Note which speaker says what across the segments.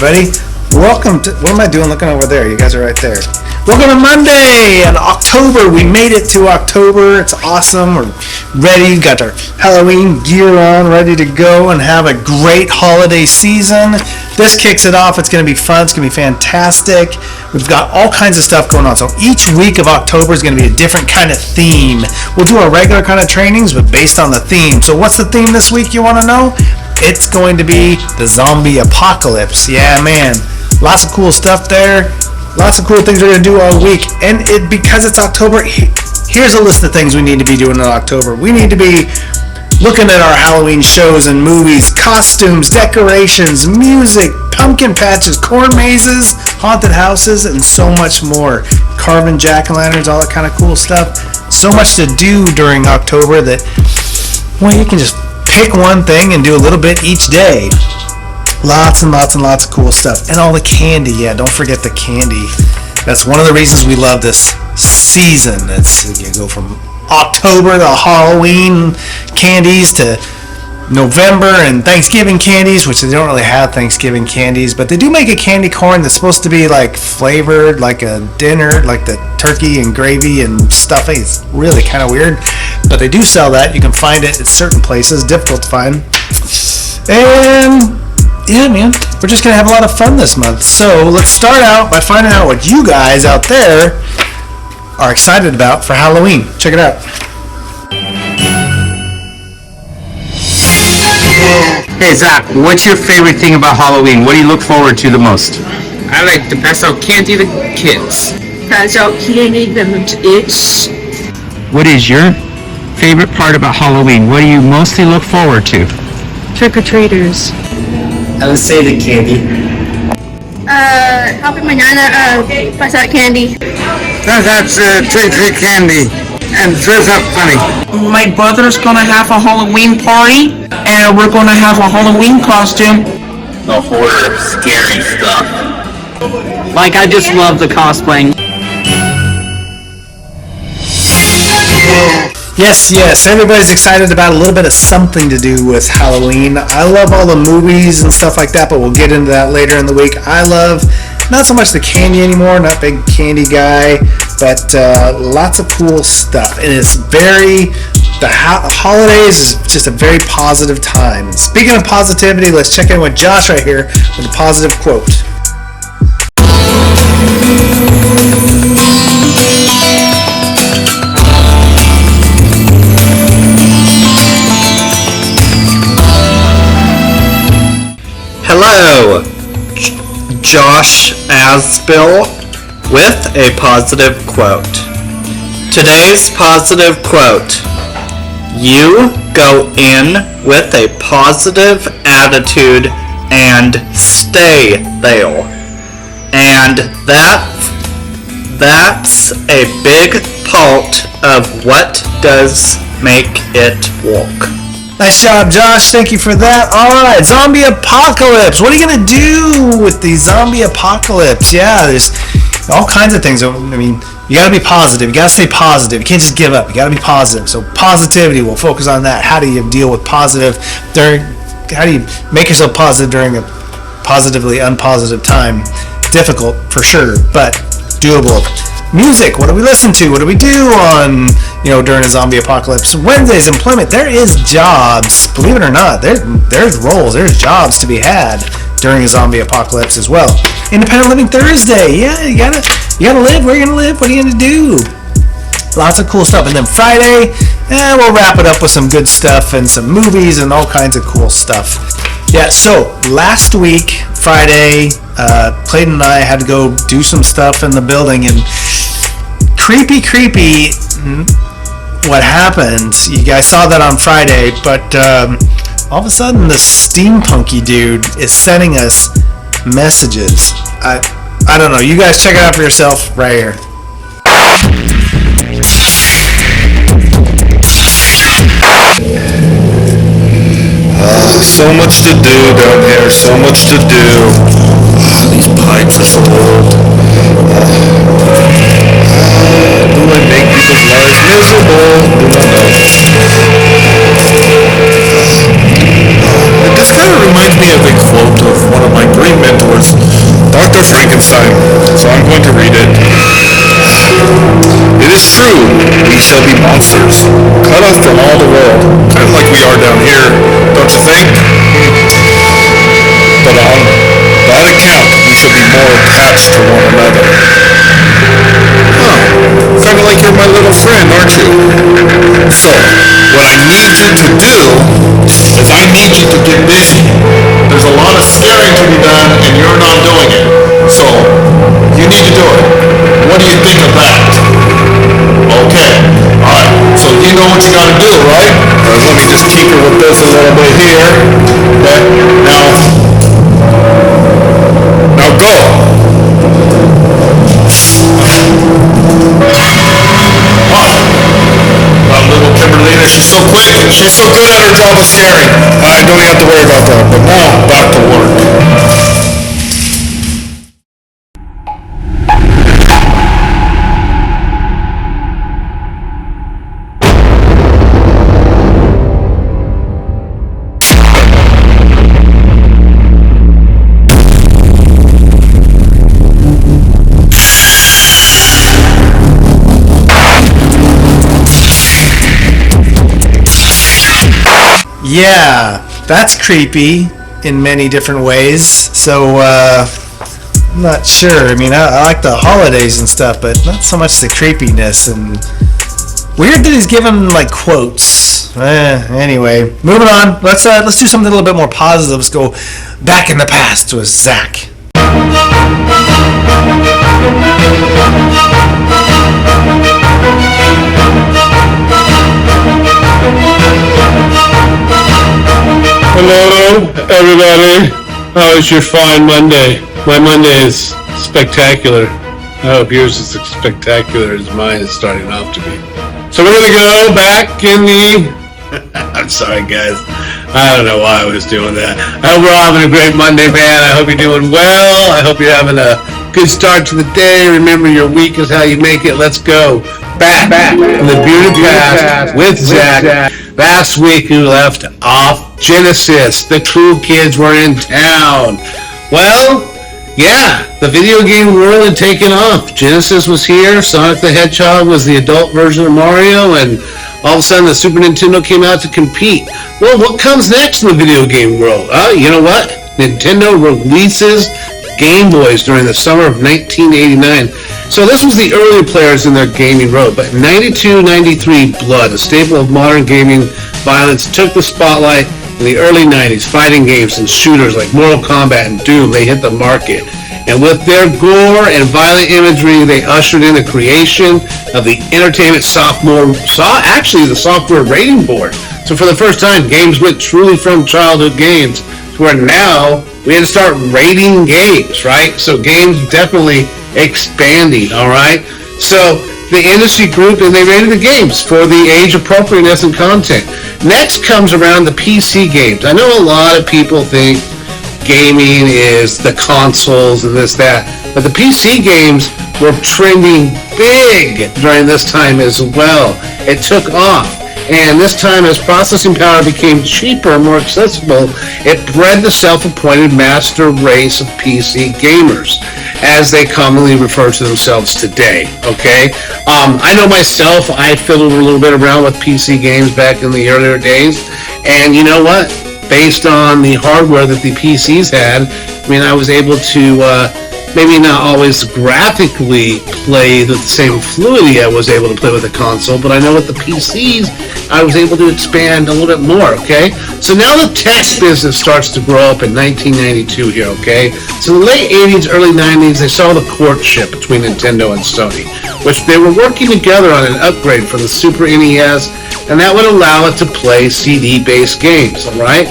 Speaker 1: everybody. Welcome to, what am I doing looking over there? You guys are right there. Welcome to Monday and October. We made it to October. It's awesome. We're ready. Got our Halloween gear on, ready to go and have a great holiday season. This kicks it off. It's going to be fun. It's going to be fantastic. We've got all kinds of stuff going on. So each week of October is going to be a different kind of theme. We'll do our regular kind of trainings, but based on the theme. So what's the theme this week, you want to know? It's going to be the zombie apocalypse. Yeah, man. Lots of cool stuff there. Lots of cool things we're going to do all week. And because it's October, here's a list of things we need to be doing in October. We need to be looking at our Halloween shows and movies, costumes, decorations, music, pumpkin patches, corn mazes, haunted houses, and so much more. Carving jack-o'-lanterns, all that kind of cool stuff. So much to do during October that, well, you can just pick one thing and do a little bit each day. Lots and lots and lots of cool stuff. And all the candy. Yeah, don't forget the candy. That's one of the reasons we love this season. You go from October to Halloween candies to November and Thanksgiving candies, which they don't really have Thanksgiving candies, but they do make a candy corn that's supposed to be like flavored like a dinner, like the turkey and gravy and stuffing. It's really kind of weird, but they do sell that. You can find it at certain places. Difficult to find. And yeah, man, we're just going to have a lot of fun this month. So let's start out by finding out what you guys out there are excited about for Halloween. Check it out.
Speaker 2: Hey Zach, what's your favorite thing about Halloween? What do you look forward to the most?
Speaker 3: I like to pass out candy to kids.
Speaker 4: Pass out candy to kids.
Speaker 2: What is your favorite part about Halloween? What do you mostly look forward to?
Speaker 4: Trick-or-treaters.
Speaker 5: I would say the candy.
Speaker 4: Helping my nana pass out candy.
Speaker 6: That's treat candy and dress up funny.
Speaker 3: My brother's gonna have a Halloween party, and we're gonna have a Halloween costume.
Speaker 5: The horror, scary stuff.
Speaker 2: Like, I just love the cosplaying.
Speaker 1: Yes, everybody's excited about a little bit of something to do with Halloween. I love all the movies and stuff like that, but we'll get into that later in the week. I love not so much the candy anymore, not big candy guy, but lots of cool stuff. And it's the holidays is just a very positive time. And speaking of positivity, let's check in with Josh right here with a positive quote.
Speaker 7: Hello, Josh Asbill with a positive quote. Today's positive quote: you go in with a positive attitude and stay there. And that's a big part of what does make it work.
Speaker 1: Nice job, Josh. Thank you for that. All right, zombie apocalypse. What are you going to do with the zombie apocalypse? Yeah, there's all kinds of things. I mean, you got to be positive. You got to stay positive. You can't just give up. You got to be positive. So positivity, we'll focus on that. How do you deal with how do you make yourself positive during a positively unpositive time? Difficult, for sure, but doable. Music, what do we listen to? What do we do on, during a zombie apocalypse? Wednesday's employment. There is jobs, believe it or not. There's roles, there's jobs to be had during a zombie apocalypse as well. Independent Living Thursday. Yeah, you gotta live. Where are you gonna live? What are you gonna do? Lots of cool stuff. And then Friday, we'll wrap it up with some good stuff and some movies and all kinds of cool stuff. Yeah, so last week, Friday, Clayton and I had to go do some stuff in the building, and creepy what happened. You guys saw that on Friday, but all of a sudden the steampunky dude is sending us messages. I don't know. You guys check it out for yourself right here.
Speaker 6: So much to do down here, so much to do. These pipes are so old. Do I make people's lives miserable? This kind of reminds me of a quote of one of my great mentors, is true, we shall be monsters, cut off from all the world, kind of like we are down here, don't you think? But on that account, we shall be more attached to one another. Kind of like you're my little friend, aren't you? So, what I need you to do is I need you to get busy. There's a lot of scaring to be done, and you're not doing it. So, you need to do it. What do you think of that? Okay. Alright. So you know what you gotta do, right? Let me just tinker with this a little bit here. Okay. Now go. Wow, little Kimberlina, she's so quick. She's so good at her job of scaring. I don't even have to worry about that. But now, back to work.
Speaker 1: Yeah, that's creepy in many different ways. So, I'm not sure. I mean, I like the holidays and stuff, but not so much the creepiness. And weird that he's given like quotes. Anyway, moving on. Let's do something a little bit more positive. Let's go back in the past with Zach.
Speaker 8: Hello, everybody. How was your fine Monday? My Monday is spectacular. I hope yours is as spectacular as mine is starting off to be. So we're going to go back in the... I'm sorry, guys. I don't know why I was doing that. I hope we're all having a great Monday, man. I hope you're doing well. I hope you're having a good start to the day. Remember, your week is how you make it. Let's go back in the beautiful past with Zach. Last week we left off Genesis. The cool kids were in town. Well, yeah, the video game world had taken off. Genesis was here. Sonic the Hedgehog was the adult version of Mario, and all of a sudden the Super Nintendo came out to compete. Well, what comes next in the video game world? You know what? Nintendo releases Game Boys during the summer of 1989. So this was the earlier players in their gaming road, but 92-93 Blood, a staple of modern gaming violence, took the spotlight in the early 90s. Fighting games and shooters like Mortal Kombat and Doom, they hit the market. And with their gore and violent imagery, they ushered in the creation of the Entertainment the Software Rating Board. So for the first time, games went truly from childhood games to where now we had to start rating games, right? So games definitely expanding, all right? So the industry grouped and they rated the games for the age appropriateness and content. Next comes around the PC games. I know a lot of people think gaming is the consoles and this, that, but the PC games were trending big during this time as well. It took off. And this time, as processing power became cheaper and more accessible, it bred the self-appointed master race of PC gamers, as they commonly refer to themselves today, okay? I know myself, I fiddled a little bit around with PC games back in the earlier days, and you know what? Based on the hardware that the PCs had, I mean, I was able to maybe not always graphically play with the same fluidity I was able to play with the console, but I know with the PCs, I was able to expand a little bit more, okay? So now the tech business starts to grow up in 1992 here, okay? So in the late 80s, early 90s, they saw the courtship between Nintendo and Sony, which they were working together on an upgrade for the Super NES, and that would allow it to play CD-based games, all right?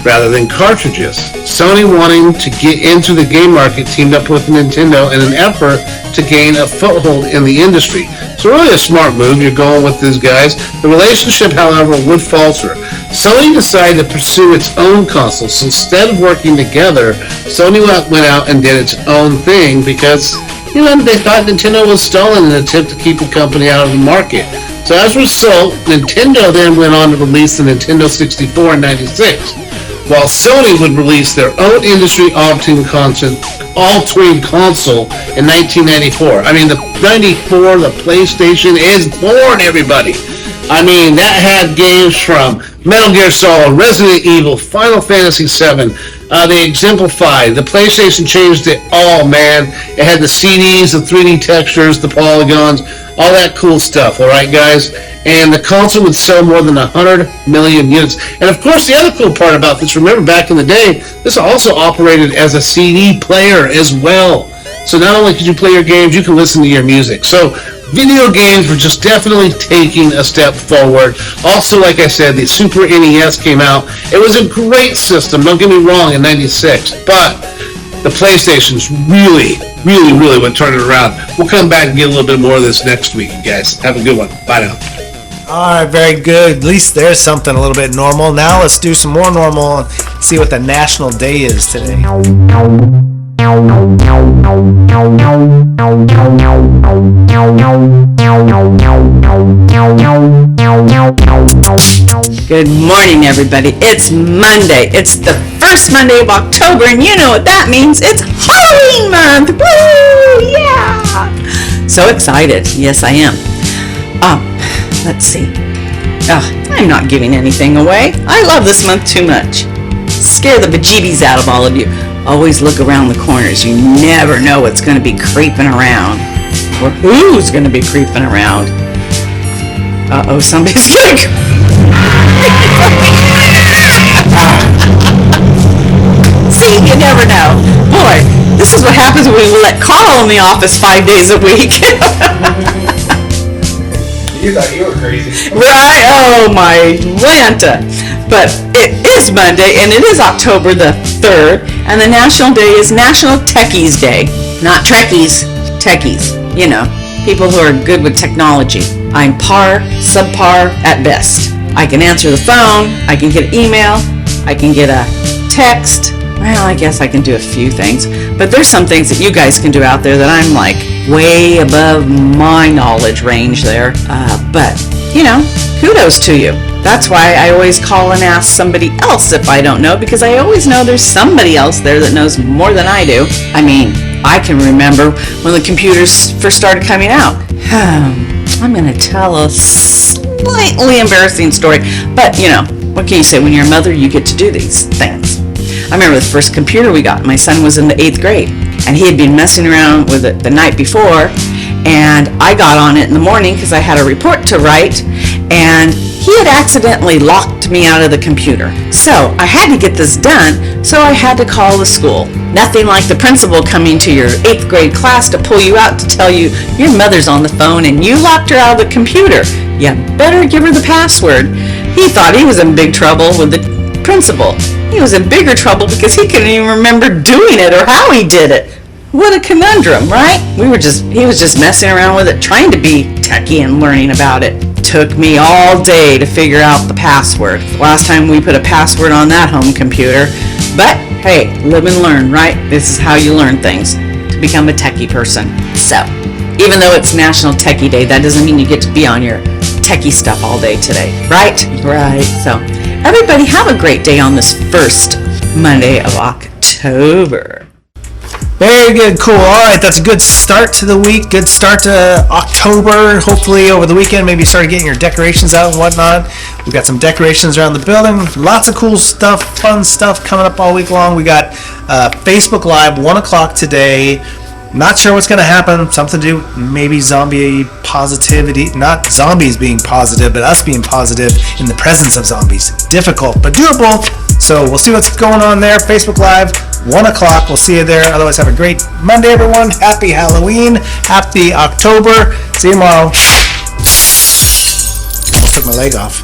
Speaker 8: Rather than cartridges. Sony, wanting to get into the game market, teamed up with Nintendo in an effort to gain a foothold in the industry. So really a smart move, you're going with these guys. The relationship, however, would falter. Sony decided to pursue its own console, so instead of working together, Sony went out and did its own thing because, you know, they thought Nintendo was stalling in an attempt to keep the company out of the market. So as a result, Nintendo then went on to release the Nintendo 64 in '96. While Sony would release their own industry-altering console all-tween console in 1994. I mean, the 94, the PlayStation is born, everybody. I mean, that had games from Metal Gear Solid, Resident Evil, Final Fantasy VII. They exemplified. The PlayStation changed it all, man. It had the CDs, the 3D textures, the polygons, all that cool stuff, all right, guys? And the console would sell more than 100 million units. And, of course, the other cool part about this, remember, back in the day, this also operated as a CD player as well. So not only could you play your games, you can listen to your music. So video games were just definitely taking a step forward. Also, like I said, the Super NES came out. It was a great system, don't get me wrong, in 96. But the PlayStation's really would turn it around. We'll come back and get a little bit more of this next week, you guys. Have a good one. Bye now.
Speaker 1: All right, very good. At least there's something a little bit normal. Now let's do some more normal and see what the national day is today.
Speaker 9: Good morning, everybody. It's Monday. It's the first Monday of October, and you know what that means. It's Halloween month. Woo! Yeah! So excited. Yes, I am. Let's see. I'm not giving anything away. I love this month too much. Scare the bejeebies out of all of you. Always look around the corners. You never know what's going to be creeping around. Or who's going to be creeping around. Somebody's going to... See, you never know. Boy, this is what happens when we let Carl in the office 5 days a week.
Speaker 1: You thought you were crazy.
Speaker 9: Right? Oh, my Lanta. But it is Monday, and it is October the 3rd, and the national day is National Techies Day. Not Trekkies, techies. You know, people who are good with technology. I'm subpar at best. I can answer the phone, I can get an email, I can get a text. Well, I guess I can do a few things. But there's some things that you guys can do out there that I'm like way above my knowledge range there. But, you know, kudos to you. That's why I always call and ask somebody else if I don't know, because I always know there's somebody else there that knows more than I do. I mean, I can remember when the computers first started coming out. I'm going to tell a slightly embarrassing story, but, you know, what can you say? When you're a mother, you get to do these things. I remember the first computer we got. My son was in the 8th grade, and he had been messing around with it the night before, and I got on it in the morning because I had a report to write, and he had accidentally locked me out of the computer. So I had to get this done, so I had to call the school. Nothing like the principal coming to your 8th grade class to pull you out to tell you your mother's on the phone and you locked her out of the computer. You better give her the password. He thought he was in big trouble with the principal. He was in bigger trouble because he couldn't even remember doing it or how he did it. What a conundrum, right? He was just messing around with it, trying to be techie and learning about it. Took me all day to figure out the password. Last time we put a password on that home computer. But hey, live and learn, right? This is how you learn things, to become a techie person. So, even though it's National Techie Day, that doesn't mean you get to be on your techie stuff all day today, right? Right. So, everybody have a great day on this first Monday of October.
Speaker 1: Very good, cool. All right, that's a good start to the week. Good start to October. Hopefully over the weekend, maybe you started getting your decorations out and whatnot. We've got some decorations around the building. Lots of cool stuff, fun stuff coming up all week long. We got Facebook Live, 1 o'clock today. Not sure what's going to happen. Something to do, maybe zombie positivity. Not zombies being positive, but us being positive in the presence of zombies. Difficult, but doable. So we'll see what's going on there. Facebook Live, 1 o'clock. We'll see you there. Otherwise, have a great Monday, everyone. Happy Halloween. Happy October. See you tomorrow. Almost took my leg off.